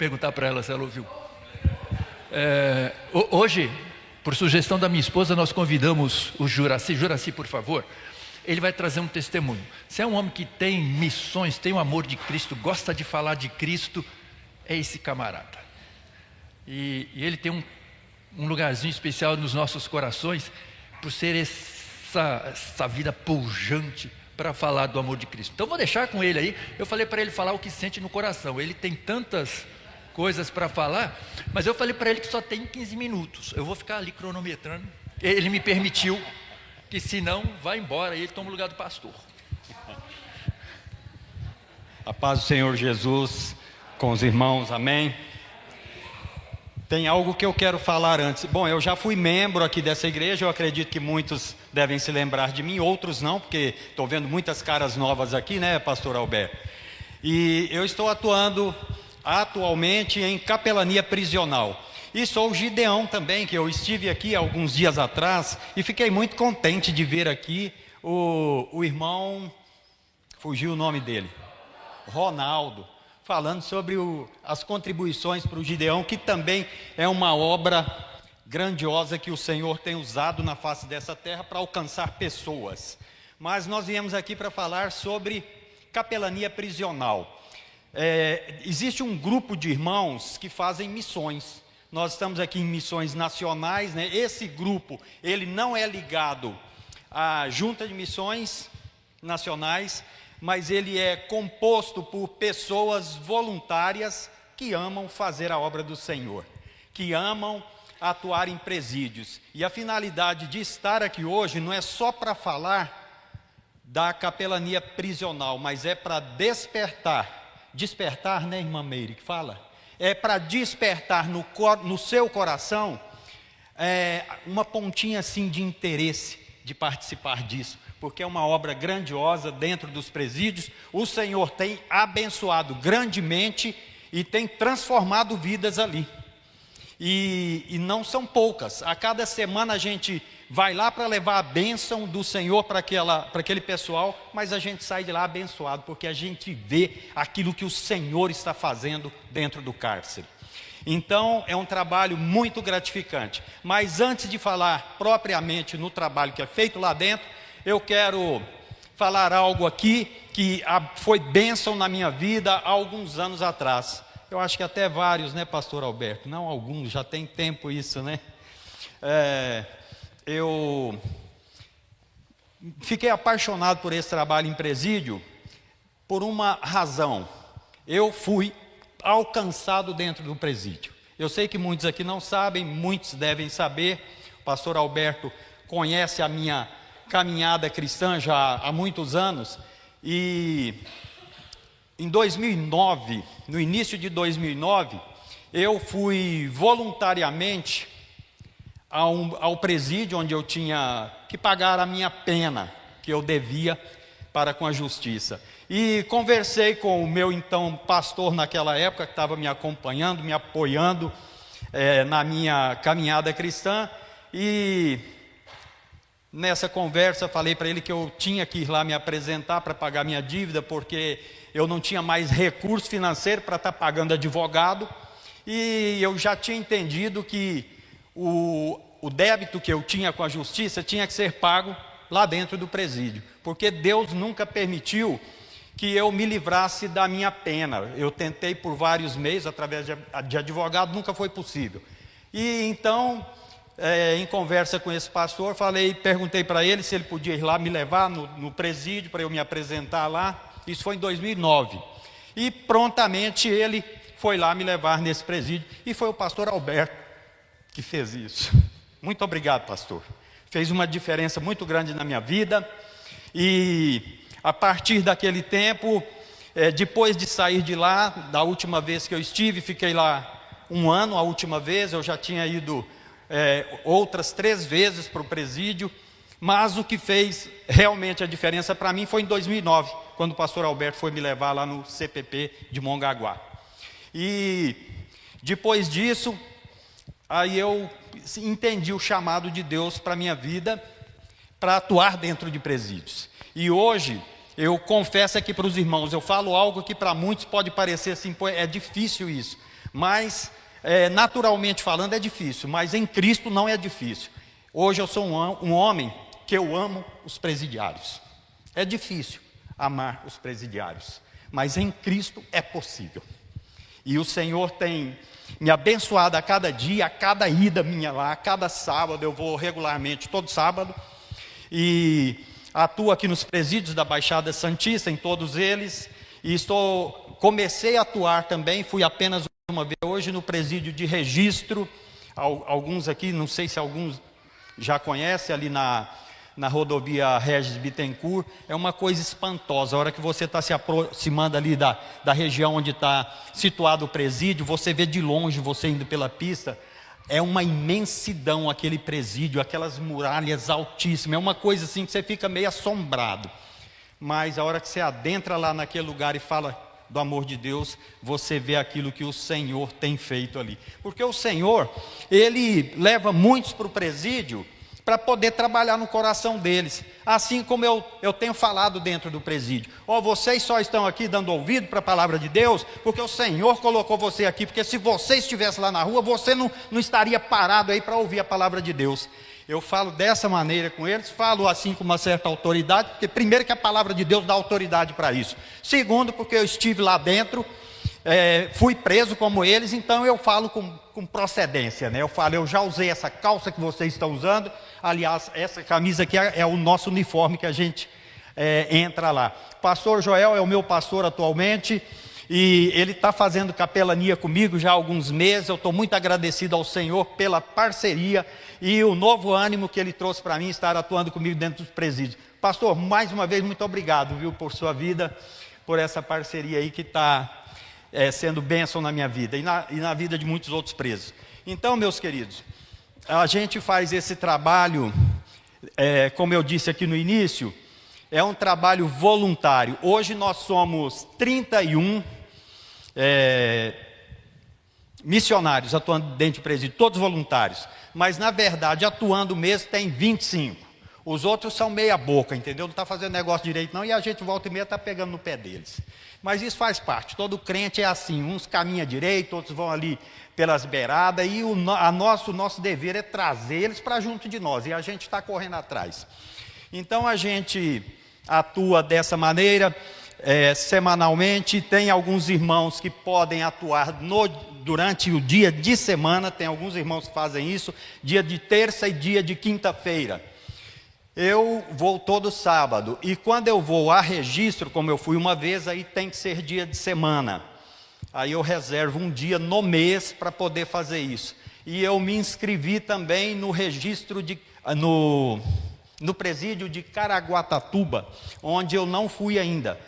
perguntar para ela se ela ouviu. Hoje, por sugestão da minha esposa, nós convidamos o Juraci. Juraci, por favor. Ele vai trazer um testemunho. Se é um homem que tem missões, tem o amor de Cristo, gosta de falar de Cristo, é esse camarada. E ele tem um lugarzinho especial nos nossos corações, por ser essa vida pujante para falar do amor de Cristo. Então vou deixar com ele aí. Eu falei para ele falar o que sente no coração. Ele tem tantas coisas para falar, mas eu falei para ele que só tem 15 minutos. Eu vou ficar ali cronometrando. Ele me permitiu, que senão vai embora e ele toma o lugar do pastor. A paz do Senhor Jesus com os irmãos, amém. Tem algo que eu quero falar antes. Bom, eu já fui membro aqui dessa igreja, eu acredito que muitos devem se lembrar de mim, outros não, porque estou vendo muitas caras novas aqui, né, pastor Alberto? E eu estou atuando atualmente em capelania prisional. E sou o Gideão também, que eu estive aqui alguns dias atrás e fiquei muito contente de ver aqui o irmão, fugiu o nome dele, Ronaldo, falando sobre as contribuições para o Gideão, que também é uma obra grandiosa que o Senhor tem usado na face dessa terra para alcançar pessoas. Mas nós viemos aqui para falar sobre capelania prisional. Existe um grupo de irmãos que fazem missões. Nós estamos aqui em missões nacionais, né? Esse grupo, ele não é ligado à Junta de Missões Nacionais, mas ele é composto por pessoas voluntárias que amam fazer a obra do Senhor, que amam atuar em presídios. E a finalidade de estar aqui hoje não é só para falar da capelania prisional, mas é para despertar, né, irmã Meire, que fala? É para despertar no seu coração uma pontinha assim de interesse de participar disso, porque é uma obra grandiosa dentro dos presídios. O Senhor tem abençoado grandemente e tem transformado vidas ali. E não são poucas. A cada semana a gente vai lá para levar a bênção do Senhor para aquele pessoal, mas a gente sai de lá abençoado, porque a gente vê aquilo que o Senhor está fazendo dentro do cárcere. Então é um trabalho muito gratificante. Mas antes de falar propriamente no trabalho que é feito lá dentro, eu quero falar algo aqui que foi bênção na minha vida há alguns anos atrás. Eu acho que até vários, né, pastor Alberto? Não alguns, já tem tempo isso, né? Eu fiquei apaixonado por esse trabalho em presídio por uma razão. Eu fui alcançado dentro do presídio. Eu sei que muitos aqui não sabem, muitos devem saber. O pastor Alberto conhece a minha caminhada cristã já há muitos anos. E em 2009, no início de 2009, eu fui voluntariamente ao presídio, onde eu tinha que pagar a minha pena, que eu devia para com a justiça. E conversei com o meu então pastor naquela época, que estava me acompanhando, me apoiando na minha caminhada cristã. E nessa conversa falei para ele que eu tinha que ir lá me apresentar para pagar minha dívida, porque eu não tinha mais recurso financeiro para estar pagando advogado. E eu já tinha entendido que o débito que eu tinha com a justiça tinha que ser pago lá dentro do presídio, porque Deus nunca permitiu que eu me livrasse da minha pena. Eu tentei por vários meses, através de advogado, nunca foi possível. E então, em conversa com esse pastor, perguntei para ele se ele podia ir lá me levar no presídio, para eu me apresentar lá. Isso foi em 2009. E prontamente ele foi lá me levar nesse presídio, e foi o pastor Alberto que fez isso. Muito obrigado, pastor. Fez uma diferença muito grande na minha vida. E a partir daquele tempo, depois de sair de lá, da última vez que eu estive, fiquei lá um ano. A última vez eu já tinha ido outras 3 vezes para o presídio, mas o que fez realmente a diferença para mim foi em 2009, quando o pastor Alberto foi me levar lá no CPP de Mongaguá. E depois disso, aí eu entendi o chamado de Deus para a minha vida, para atuar dentro de presídios. E hoje, eu confesso aqui para os irmãos, eu falo algo que para muitos pode parecer assim, é difícil isso. Mas, naturalmente falando, é difícil, mas em Cristo não é difícil. Hoje eu sou um homem que eu amo os presidiários. É difícil amar os presidiários, mas em Cristo é possível. E o Senhor tem me abençoado a cada dia, a cada ida minha lá, a cada sábado, eu vou regularmente, todo sábado, e atuo aqui nos presídios da Baixada Santista, em todos eles, e comecei a atuar também, fui apenas uma vez hoje no presídio de Registro, alguns aqui, não sei se alguns já conhecem, ali na rodovia Regis Bittencourt, é uma coisa espantosa. A hora que você está se aproximando ali da região onde está situado o presídio, você vê de longe, você indo pela pista, é uma imensidão aquele presídio, aquelas muralhas altíssimas, é uma coisa assim que você fica meio assombrado. Mas a hora que você adentra lá naquele lugar e fala do amor de Deus, você vê aquilo que o Senhor tem feito ali. Porque o Senhor, Ele leva muitos para o presídio, para poder trabalhar no coração deles, assim como eu tenho falado dentro do presídio. Vocês só estão aqui dando ouvido para a palavra de Deus, porque o Senhor colocou você aqui, porque se você estivesse lá na rua, você não estaria parado aí para ouvir a palavra de Deus. Eu falo dessa maneira com eles, falo assim com uma certa autoridade, porque primeiro que a palavra de Deus dá autoridade para isso. Segundo, porque eu estive lá dentro, fui preso como eles, então eu falo com procedência, né? Eu falo, eu já usei essa calça que vocês estão usando, aliás, essa camisa aqui é o nosso uniforme que a gente entra lá. Pastor Joel é o meu pastor atualmente, e ele está fazendo capelania comigo já há alguns meses. Eu estou muito agradecido ao Senhor pela parceria e o novo ânimo que ele trouxe para mim estar atuando comigo dentro dos presídios. Pastor, mais uma vez, muito obrigado, viu, por sua vida, por essa parceria aí que está sendo bênção na minha vida e na vida de muitos outros presos. Então, meus queridos, a gente faz esse trabalho, como eu disse aqui no início, é um trabalho voluntário. Hoje nós somos 31 missionários atuando dentro do presídio, todos voluntários, mas na verdade atuando mesmo tem 25. Os outros são meia boca, entendeu? Não está fazendo negócio direito não, e a gente volta e meia está pegando no pé deles. Mas isso faz parte, todo crente é assim, uns caminham direito, outros vão ali pelas beiradas, e o nosso dever é trazer eles para junto de nós, e a gente está correndo atrás. Então a gente atua dessa maneira, semanalmente. Tem alguns irmãos que podem atuar durante o dia de semana, tem alguns irmãos que fazem isso, dia de terça e dia de quinta-feira. Eu vou todo sábado, e quando eu vou a Registro, como eu fui uma vez, aí tem que ser dia de semana. Aí eu reservo um dia no mês para poder fazer isso. E eu me inscrevi também no registro no presídio de Caraguatatuba, onde eu não fui ainda.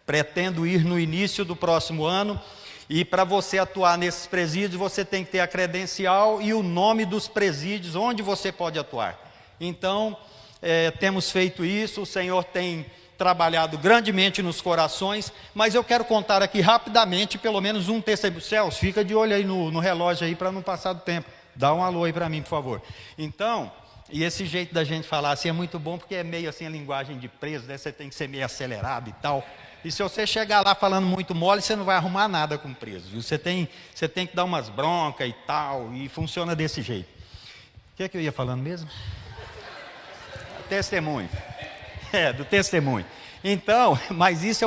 Pretendo ir no início do próximo ano, e para você atuar nesses presídios, você tem que ter a credencial e o nome dos presídios onde você pode atuar. Então, temos feito isso, o Senhor tem trabalhado grandemente nos corações, mas eu quero contar aqui rapidamente, pelo menos um testemunho. Celso, fica de olho aí no relógio aí para não passar do tempo. Dá um alô aí para mim, por favor. Então, e esse jeito da gente falar assim é muito bom, porque é meio assim a linguagem de preso, né? Você tem que ser meio acelerado e tal. E se você chegar lá falando muito mole, você não vai arrumar nada com preso. Viu? Você tem que dar umas broncas e tal, e funciona desse jeito. O que é que eu ia falando mesmo? Testemunho. Do testemunho. Então, mas isso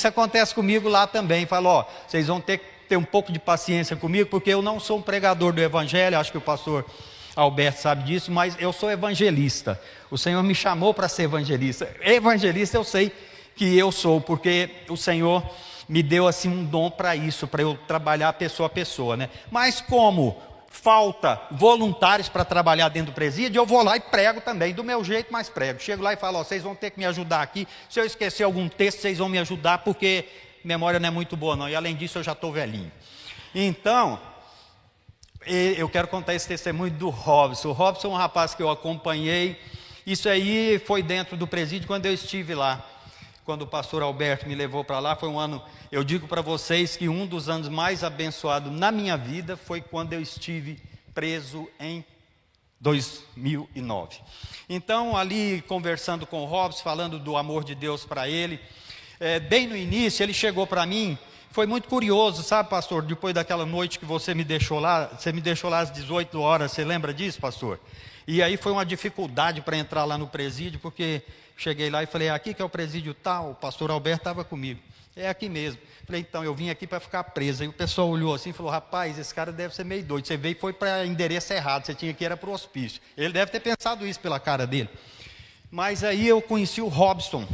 acontece comigo lá também. Falo, vocês vão ter que ter um pouco de paciência comigo, porque eu não sou um pregador do evangelho, acho que o pastor Alberto sabe disso, mas eu sou evangelista. O Senhor me chamou para ser evangelista. Evangelista eu sei que eu sou, porque o Senhor me deu assim um dom para isso, para eu trabalhar pessoa a pessoa, né? Mas como falta voluntários para trabalhar dentro do presídio, eu vou lá e prego também, do meu jeito, mas prego. Chego lá e falo, vocês vão ter que me ajudar aqui, se eu esquecer algum texto, vocês vão me ajudar, porque memória não é muito boa não, e além disso eu já estou velhinho. Então, eu quero contar esse testemunho do Robson. O Robson é um rapaz que eu acompanhei, isso aí foi dentro do presídio quando eu estive lá. Quando o pastor Alberto me levou para lá, foi um ano, eu digo para vocês que um dos anos mais abençoados na minha vida foi quando eu estive preso em 2009. Então, ali conversando com o Robson, falando do amor de Deus para ele, bem no início ele chegou para mim Foi muito curioso, sabe, pastor? Depois daquela noite que você me deixou lá às 18 horas, você lembra disso, pastor? E aí foi uma dificuldade para entrar lá no presídio, porque cheguei lá e falei, aqui que é o presídio tal, o pastor Alberto estava comigo. É aqui mesmo. Falei, então, eu vim aqui para ficar preso. Aí o pessoal olhou assim e falou, rapaz, esse cara deve ser meio doido. Você veio e foi para endereço errado, você tinha que ir era para o hospício. Ele deve ter pensado isso pela cara dele. Mas aí eu conheci o Robson.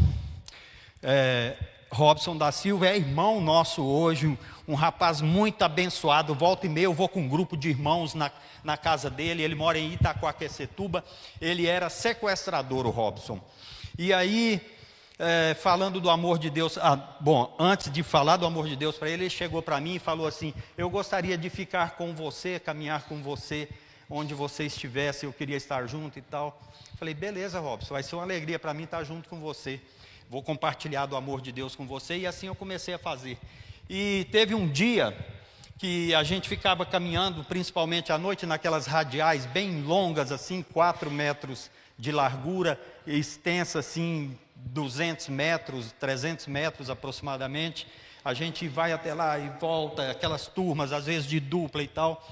Robson da Silva é irmão nosso hoje, um rapaz muito abençoado. Volta e meia eu vou com um grupo de irmãos na casa dele. Ele mora em Itacoaquecetuba. Ele era sequestrador, o Robson. E aí... falando do amor de Deus, antes de falar do amor de Deus para ele, ele chegou para mim e falou assim, eu gostaria de ficar com você, caminhar com você, onde você estivesse, eu queria estar junto e tal. Falei, beleza, Robson, vai ser uma alegria para mim estar junto com você, vou compartilhar do amor de Deus com você, e assim eu comecei a fazer. E teve um dia que a gente ficava caminhando, principalmente à noite, naquelas radiais bem longas, assim, 4 metros de largura, extensa assim, 200 metros, 300 metros aproximadamente. A gente vai até lá e volta, aquelas turmas, às vezes de dupla e tal.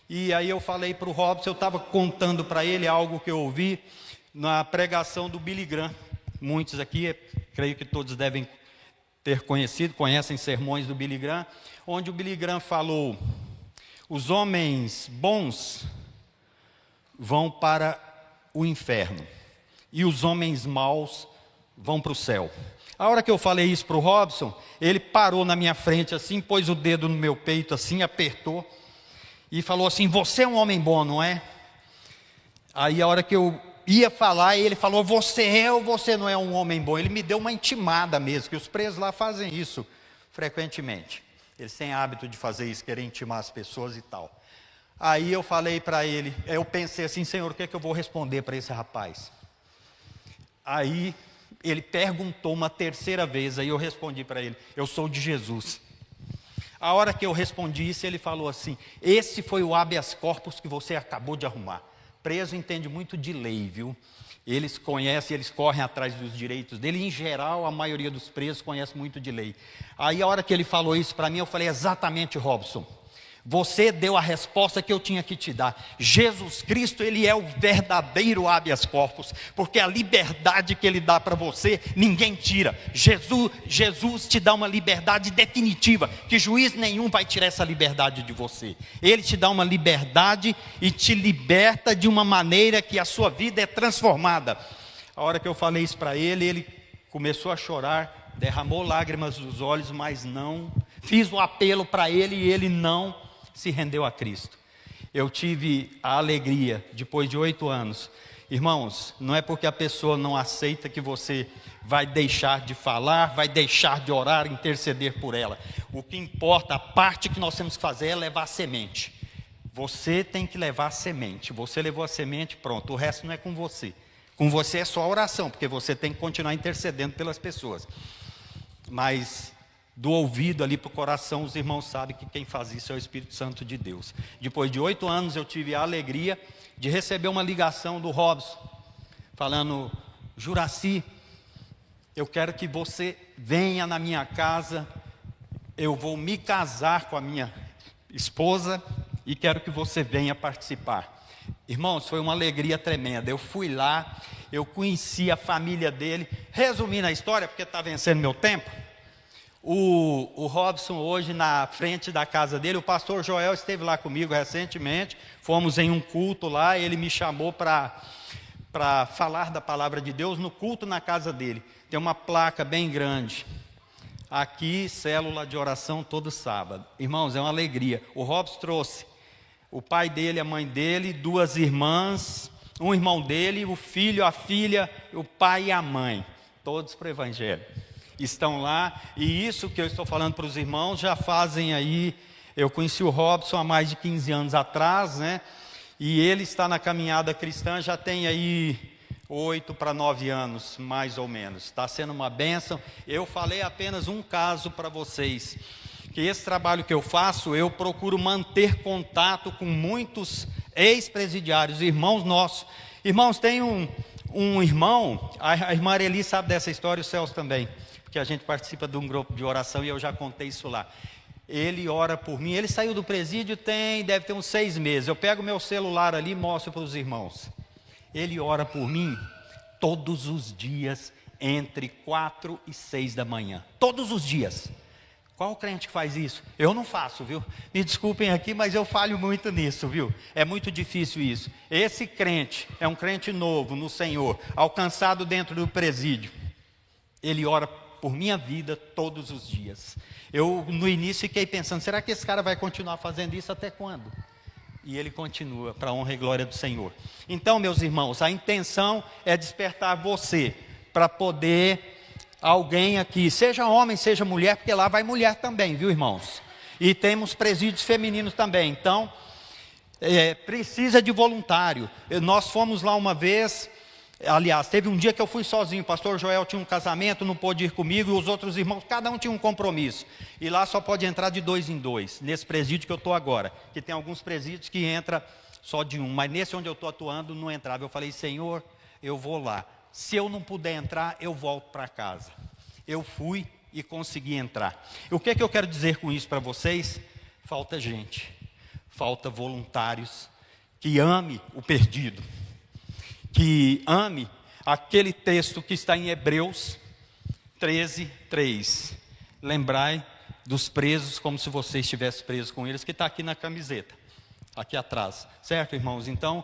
E aí eu falei para o Robson, eu estava contando para ele algo que eu ouvi na pregação do Billy Graham. Muitos aqui, creio que todos devem ter conhecido, conhecem sermões do Billy Graham, onde o Billy Graham falou, os homens bons vão para o inferno e os homens maus vão para o céu. A hora que eu falei isso para o Robson, ele parou na minha frente assim, pôs o dedo no meu peito assim, apertou e falou assim, você é um homem bom, não é? Aí a hora que eu ia falar, ele falou, você é ou você não é um homem bom? Ele me deu uma intimada mesmo, que os presos lá fazem isso frequentemente. Eles têm hábito de fazer isso, querer intimar as pessoas e tal. Aí eu falei para ele, eu pensei assim, Senhor, o que é que eu vou responder para esse rapaz? Aí ele perguntou uma terceira vez, aí eu respondi para ele, eu sou de Jesus. A hora que eu respondi isso, ele falou assim, esse foi o habeas corpus que você acabou de arrumar. Preso entende muito de lei, viu? Eles conhecem, eles correm atrás dos direitos dele, em geral, a maioria dos presos conhece muito de lei. Aí a hora que ele falou isso para mim, eu falei, exatamente, Robson. Você deu a resposta que eu tinha que te dar. Jesus Cristo, Ele é o verdadeiro habeas corpus, porque a liberdade que Ele dá para você, ninguém tira. Jesus te dá uma liberdade definitiva, que juiz nenhum vai tirar essa liberdade de você. Ele te dá uma liberdade e te liberta de uma maneira que a sua vida é transformada. A hora que eu falei isso para ele, ele começou a chorar, derramou lágrimas dos olhos, mas não. Fiz um apelo para ele e ele não se rendeu a Cristo. Eu tive a alegria, depois de 8 anos, irmãos, não é porque a pessoa não aceita que você vai deixar de falar, vai deixar de orar, interceder por ela. O que importa, a parte que nós temos que fazer é levar a semente. Você tem que levar a semente. Você levou a semente, pronto, o resto não é com você. Com você é só a oração, porque você tem que continuar intercedendo pelas pessoas. Mas do ouvido ali para o coração, os irmãos sabem que quem faz isso é o Espírito Santo de Deus. Depois de 8 anos eu tive a alegria de receber uma ligação do Robson, falando, Juraci, eu quero que você venha na minha casa, eu vou me casar com a minha esposa e quero que você venha participar. Irmãos, foi uma alegria tremenda. Eu fui lá, eu conheci a família dele. Resumindo a história, porque está vencendo meu tempo, o Robson hoje na frente da casa dele, o pastor Joel esteve lá comigo recentemente, fomos em um culto lá, ele me chamou para falar da palavra de Deus no culto na casa dele. Tem uma placa bem grande, aqui célula de oração todo sábado. Irmãos, é uma alegria. O Robson trouxe o pai dele, a mãe dele, 2 irmãs, um irmão dele, o filho, a filha, o pai e a mãe, todos para o evangelho. Estão lá, e isso que eu estou falando para os irmãos, já fazem aí, eu conheci o Robson há mais de 15 anos atrás, né? E ele está na caminhada cristã, já tem aí 8 para 9 anos, mais ou menos. Está sendo uma bênção. Eu falei apenas um caso para vocês, que esse trabalho que eu faço, eu procuro manter contato com muitos ex-presidiários, irmãos nossos. Irmãos, tem um irmão, a irmã Areli sabe dessa história, o Celso também. porque a gente participa de um grupo de oração e eu já contei isso lá. Ele ora por mim, ele saiu do presídio deve ter uns 6 meses. Eu pego meu celular ali e mostro para os irmãos. Ele ora por mim todos os dias, entre 4 e 6 da manhã. Todos os dias. Qual crente que faz isso? Eu não faço, viu? Me desculpem aqui, mas eu falho muito nisso, viu? É muito difícil isso. Esse crente é um crente novo no Senhor, alcançado dentro do presídio. Ele ora por minha vida todos os dias. Eu, no início, fiquei pensando, será que esse cara vai continuar fazendo isso até quando? E ele continua, para a honra e glória do Senhor. Então, meus irmãos, a intenção é despertar você, para poder alguém aqui, seja homem, seja mulher, porque lá vai mulher também, viu, irmãos? E temos presídios femininos também, então, precisa de voluntário. Nós fomos lá uma vez. Aliás, teve um dia que eu fui sozinho, o pastor Joel tinha um casamento, não pôde ir comigo, e os outros irmãos, cada um tinha um compromisso. E lá só pode entrar de 2 em 2, nesse presídio que eu estou agora. Que tem alguns presídios que entra só de um, mas nesse onde eu estou atuando não entrava. Eu falei, Senhor, eu vou lá. Se eu não puder entrar, eu volto para casa. Eu fui e consegui entrar. O que eu quero dizer com isso para vocês? Falta gente, falta voluntários que ame o perdido. Que ame aquele texto que está em Hebreus 13:3. Lembrai dos presos como se você estivesse preso com eles, que está aqui na camiseta, aqui atrás. Certo, irmãos? Então,